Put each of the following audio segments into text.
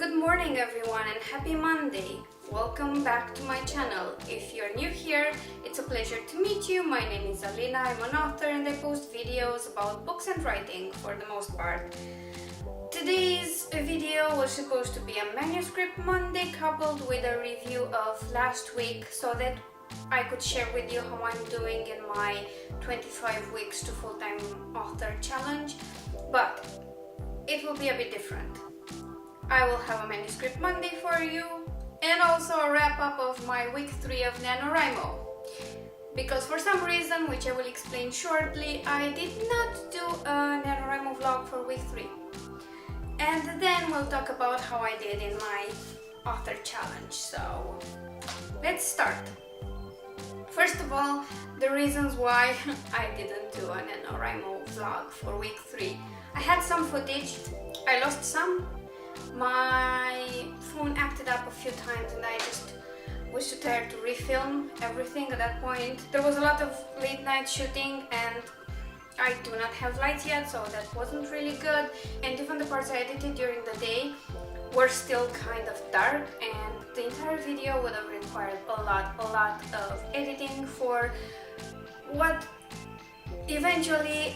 Good morning everyone and happy Monday! Welcome back to my channel. If you're new here, it's a pleasure to meet you. My name is Alina, I'm an author and I post videos about books and writing for the most part. Today's video was supposed to be a Manuscript Monday coupled with a review of last week so that I could share with you how I'm doing in my 25 weeks to full-time author challenge, but it will be a bit different. I will have a Manuscript Monday for you and also a wrap-up of my week 3 of NaNoWriMo. Because for some reason, which I will explain shortly, I did not do a NaNoWriMo vlog for week 3. And then we'll talk about how I did in my author challenge. So let's start. First of all, the reasons why I didn't do a NaNoWriMo vlog for week 3. I had some footage, I lost some. My phone acted up a few times and I just was too tired to refilm everything at that point. There was a lot of late night shooting and I do not have lights yet, so that wasn't really good. And even the parts I edited during the day were still kind of dark, and the entire video would have required a lot of editing for what eventually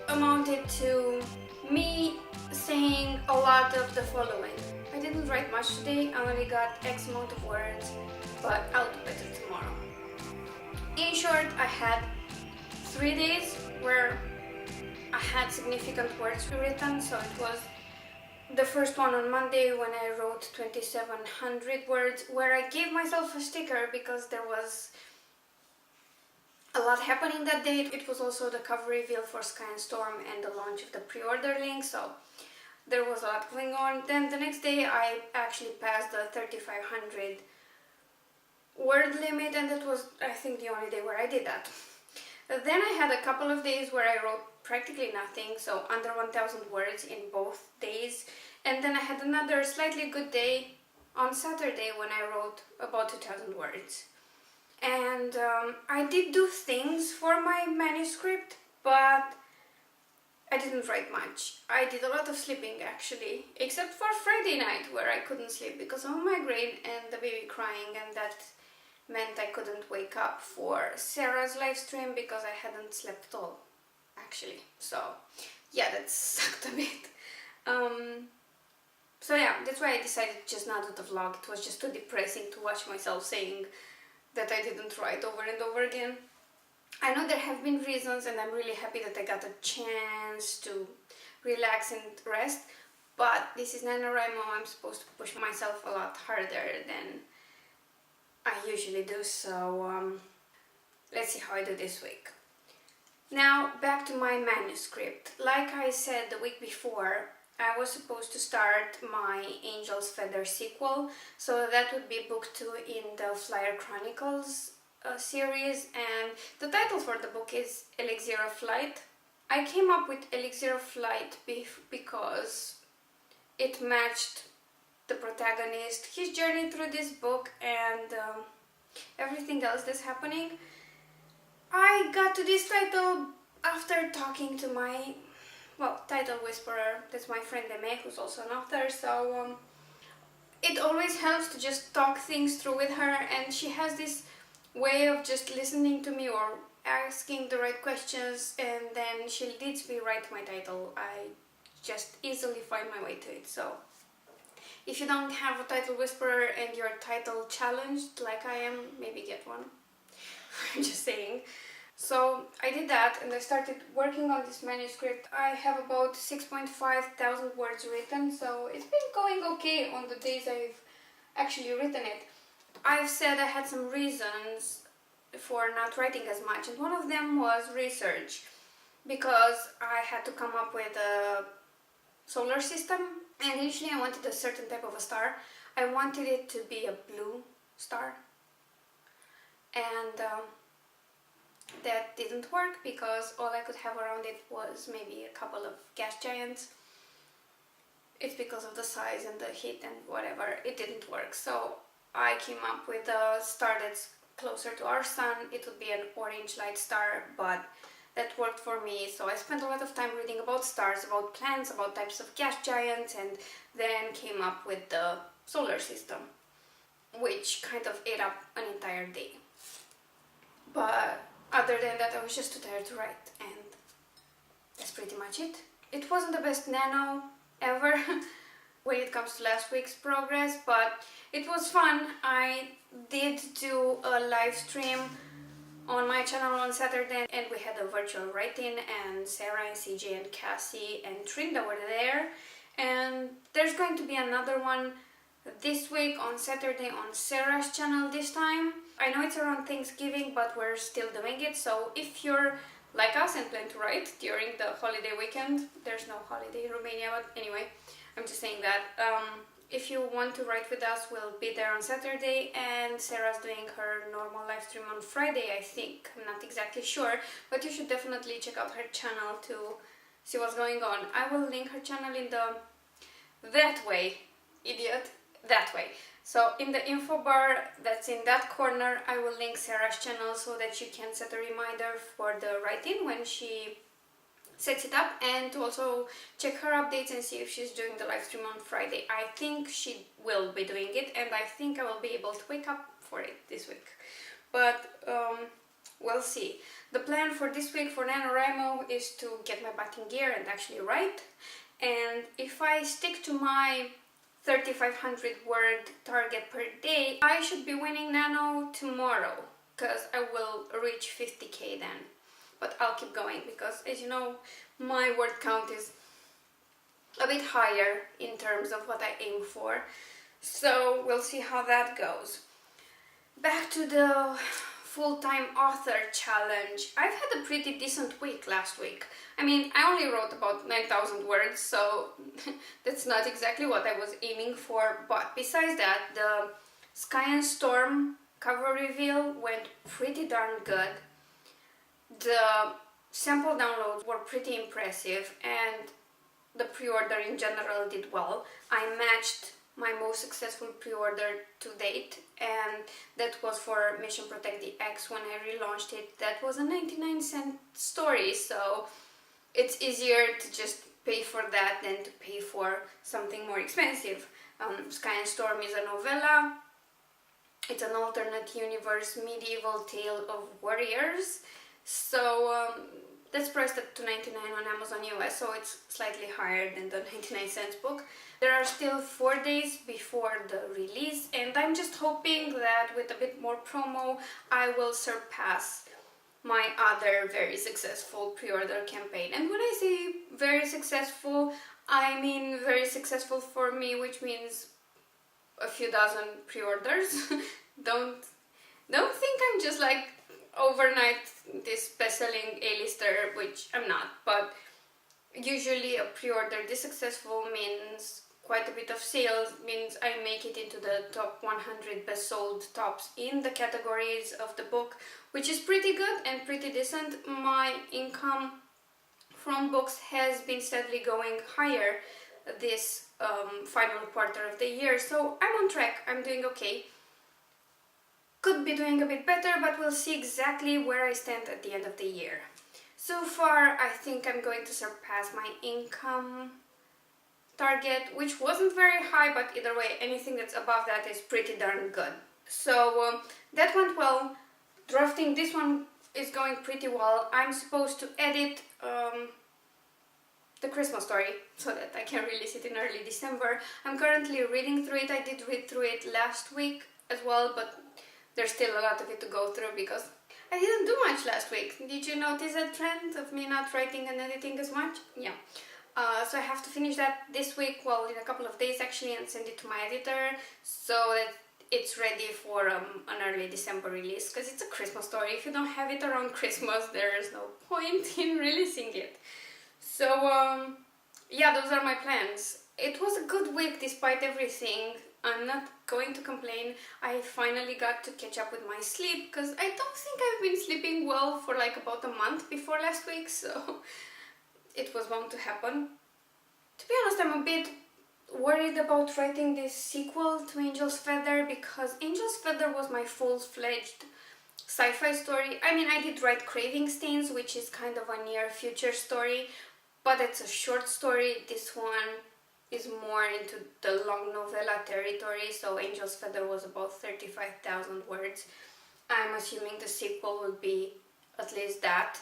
amounted to me saying a lot of the following. I didn't write much today, I only got X amount of words, but I'll do better tomorrow. In short, I had 3 days where I had significant words written, so it was the first one on Monday when I wrote 2700 words, where I gave myself a sticker because there was a lot happening that day. It was also the cover reveal for Sky and Storm and the launch of the pre-order link, so there was a lot going on. Then the next day I actually passed the 3500 word limit, and that was, I think, the only day where I did that. Then I had a couple of days where I wrote practically nothing, so under 1000 words in both days. And then I had another slightly good day on Saturday when I wrote about 2000 words. And I did do things for my manuscript, but I didn't write much. I did a lot of sleeping actually, except for Friday night where I couldn't sleep because of a migraine and the baby crying, and that meant I couldn't wake up for Sarah's live stream because I hadn't slept at all actually. So yeah, that sucked a bit. So yeah, that's why I decided just not to do the vlog. It was just too depressing to watch myself saying that I didn't write over and over again. I know there have been reasons and I'm really happy that I got a chance to relax and rest, but this is NaNoWriMo. I'm supposed to push myself a lot harder than I usually do, so let's see how I do this week. Now back to my manuscript. Like I said the week before, I was supposed to start my Angel's Feather sequel, so that would be book 2 in the Flyer Chronicles series, and the title for the book is Elixir of Flight. I came up with Elixir of Flight because it matched the protagonist, his journey through this book, and everything else that's happening. I got to this title after talking to my title whisperer. That's my friend Eme, who's also an author, so it always helps to just talk things through with her, and she has this way of just listening to me or asking the right questions, and then she leads me right to my title. I just easily find my way to it. So if you don't have a title whisperer and you're title challenged like I am, maybe get one. I'm just saying. So I did that and I started working on this manuscript. I have about 6,500 words written, so it's been going okay on the days I've actually written it. I've said I had some reasons for not writing as much, and one of them was research, because I had to come up with a solar system, and initially I wanted a certain type of a star. I wanted it to be a blue star, and that didn't work because all I could have around it was maybe a couple of gas giants. It's because of the size and the heat and whatever, it didn't work. So I came up with a star that's closer to our sun. It would be an orange light star, but that worked for me. So I spent a lot of time reading about stars, about planets, about types of gas giants, and then came up with the solar system, which kind of ate up an entire day. But other than that, I was just too tired to write, and that's pretty much it. It wasn't the best nano ever when it comes to last week's progress, but it was fun. I did do a live stream on my channel on Saturday, and we had a virtual write-in, and Sarah and CJ and Cassie and Trinda were there, and there's going to be another one this week on Saturday on Sarah's channel this time. I know it's around Thanksgiving, but we're still doing it, so if you're like us and plan to write during the holiday weekend, there's no holiday in Romania, but anyway, I'm just saying that. If you want to write with us, we'll be there on Saturday, and Sarah's doing her normal live stream on Friday, I think. I'm not exactly sure, but you should definitely check out her channel to see what's going on. I will link her channel in the... that way, idiot, that way. So in the info bar that's in that corner, I will link Sarah's channel so that you can set a reminder for the write-in when she sets it up, and to also check her updates and see if she's doing the live stream on Friday. I think she will be doing it, and I think I will be able to wake up for it this week. But we'll see. The plan for this week for NaNoWriMo is to get my butt in gear and actually write. And if I stick to my 3,500 word target per day, I should be winning Nano tomorrow, because I will reach 50k then. But I'll keep going, because as you know, my word count is a bit higher in terms of what I aim for. So we'll see how that goes. Back to the full-time author challenge. I've had a pretty decent week last week. I mean, I only wrote about 9,000 words, so that's not exactly what I was aiming for. But besides that, the Sky and Storm cover reveal went pretty darn good. The sample downloads were pretty impressive, and the pre-order in general did well. I matched my most successful pre-order to date, and that was for Mission Protect the X when I relaunched it. That was a 99-cent story, so it's easier to just pay for that than to pay for something more expensive. Sky and Storm is a novella. It's an alternate universe medieval tale of warriors. So that's priced at $2.99 on Amazon US, so it's slightly higher than the 99-cent book. There are still 4 days before the release, and I'm just hoping that with a bit more promo, I will surpass my other very successful pre-order campaign. And when I say very successful, I mean very successful for me, which means a few dozen pre-orders. Don't think I'm just like overnight this best-selling A-lister, which I'm not, but usually a pre-order this successful means quite a bit of sales, means I make it into the top 100 best sold tops in the categories of the book, which is pretty good and pretty decent. My income from books has been steadily going higher this final quarter of the year, so I'm on track, I'm doing okay. Could be doing a bit better, but we'll see exactly where I stand at the end of the year. So far, I think I'm going to surpass my income target, which wasn't very high, but either way, anything that's above that is pretty darn good. So that went well. Drafting this one is going pretty well. I'm supposed to edit the Christmas story so that I can release it in early December. I'm currently reading through it. I did read through it last week as well, but there's still a lot of it to go through because I didn't do much last week. Did you notice a trend of me not writing and editing as much? Yeah. So I have to finish that this week, well, in a couple of days actually, and send it to my editor so that it's ready for an early December release, because it's a Christmas story. If you don't have it around Christmas, there is no point in releasing it. So yeah, those are my plans. It was a good week despite everything. I'm not going to complain. I finally got to catch up with my sleep, because I don't think I've been sleeping well for like about a month before last week, so it was bound to happen. To be honest, I'm a bit worried about writing this sequel to Angel's Feather, because Angel's Feather was my full-fledged sci-fi story. I mean, I did write Craving Stains, which is kind of a near future story, but it's a short story. This one is more into the long novella territory, so Angel's Feather was about 35,000 words. I'm assuming the sequel will be at least that,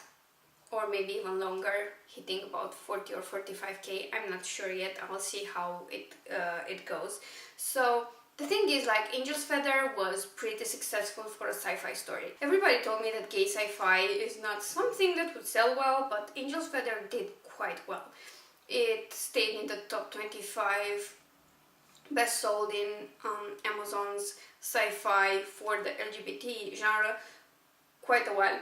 or maybe even longer, hitting about 40 or 45k. I'm not sure yet. I'll see how it goes. So the thing is, like, Angel's Feather was pretty successful for a sci-fi story. Everybody told me that gay sci-fi is not something that would sell well, but Angel's Feather did quite well. It stayed in the top 25 best sold in Amazon's sci-fi for the LGBT genre quite a while.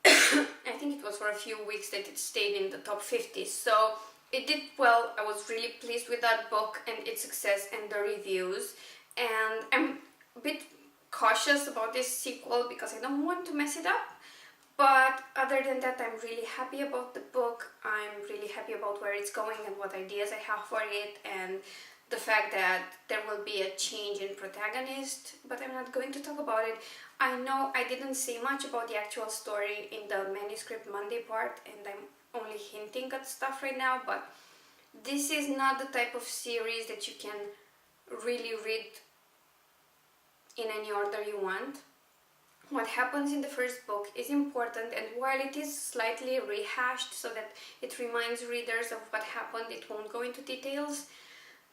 I think it was for a few weeks that it stayed in the top 50, so it did well. I was really pleased with that book and its success and the reviews, and I'm a bit cautious about this sequel because I don't want to mess it up. But other than that, I'm really happy about the book. I'm really happy about where it's going and what ideas I have for it, and the fact that there will be a change in protagonist, but I'm not going to talk about it. I know I didn't say much about the actual story in the Manuscript Monday part, and I'm only hinting at stuff right now, but this is not the type of series that you can really read in any order you want. What happens in the first book is important, and while it is slightly rehashed so that it reminds readers of what happened, it won't go into details.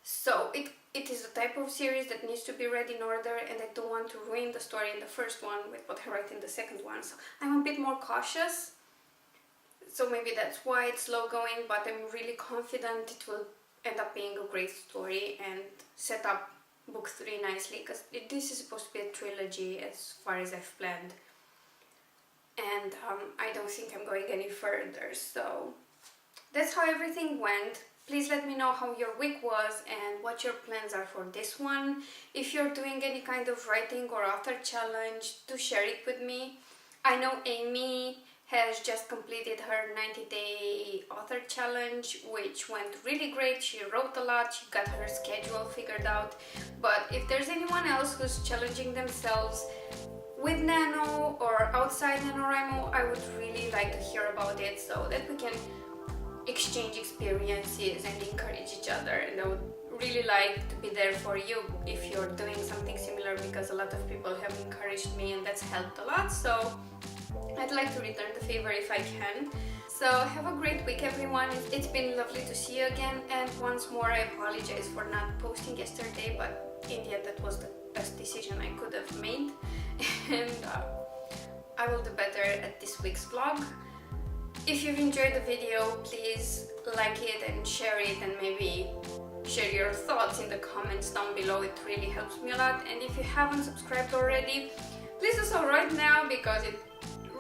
So it is the type of series that needs to be read in order, and I don't want to ruin the story in the first one with what I write in the second one. So I'm a bit more cautious. So maybe that's why it's slow going, but I'm really confident it will end up being a great story and set up book 3 nicely, because this is supposed to be a trilogy as far as I've planned, and I don't think I'm going any further. So that's how everything went. Please let me know how your week was and what your plans are for this one. If you're doing any kind of writing or author challenge, do share it with me. I know Amy has just completed her 90-day author challenge, which went really great. She wrote a lot, she got her schedule figured out. But if there's anyone else who's challenging themselves with Nano or outside NaNoWriMo, I would really like to hear about it so that we can exchange experiences and encourage each other. And I would really like to be there for you if you're doing something similar, because a lot of people have encouraged me and that's helped a lot. So I'd like to return the favor if I can. So have a great week, everyone. It's been lovely to see you again, and once more I apologize for not posting yesterday, but in the end that was the best decision I could have made, and I will do better at this week's vlog. If you've enjoyed the video, please like it and share it, and maybe share your thoughts in the comments down below. It really helps me a lot. And if you haven't subscribed already, please do so right now, because it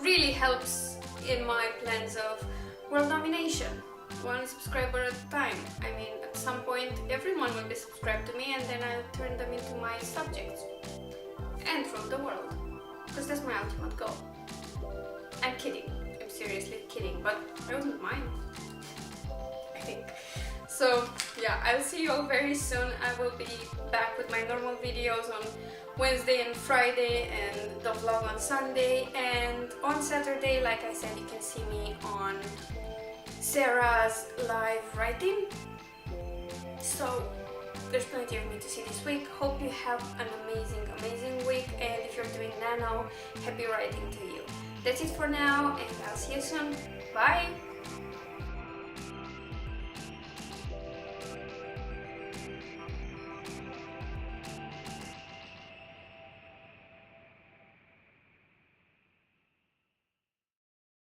really helps in my plans of world domination, one subscriber at a time. I mean, at some point everyone will be subscribed to me, and then I'll turn them into my subjects and rule the world, because that's my ultimate goal. I'm kidding, I'm seriously kidding, but I wouldn't mind, I think. So yeah, I'll see you all very soon. I will be back with my normal videos on Wednesday and Friday, and the vlog on Sunday, and on Saturday, like I said, you can see me on Sarah's live writing. So there's plenty of me to see this week. Hope you have an amazing week, and if you're doing Nano, happy writing to you. That's it for now, and I'll see you soon. Bye!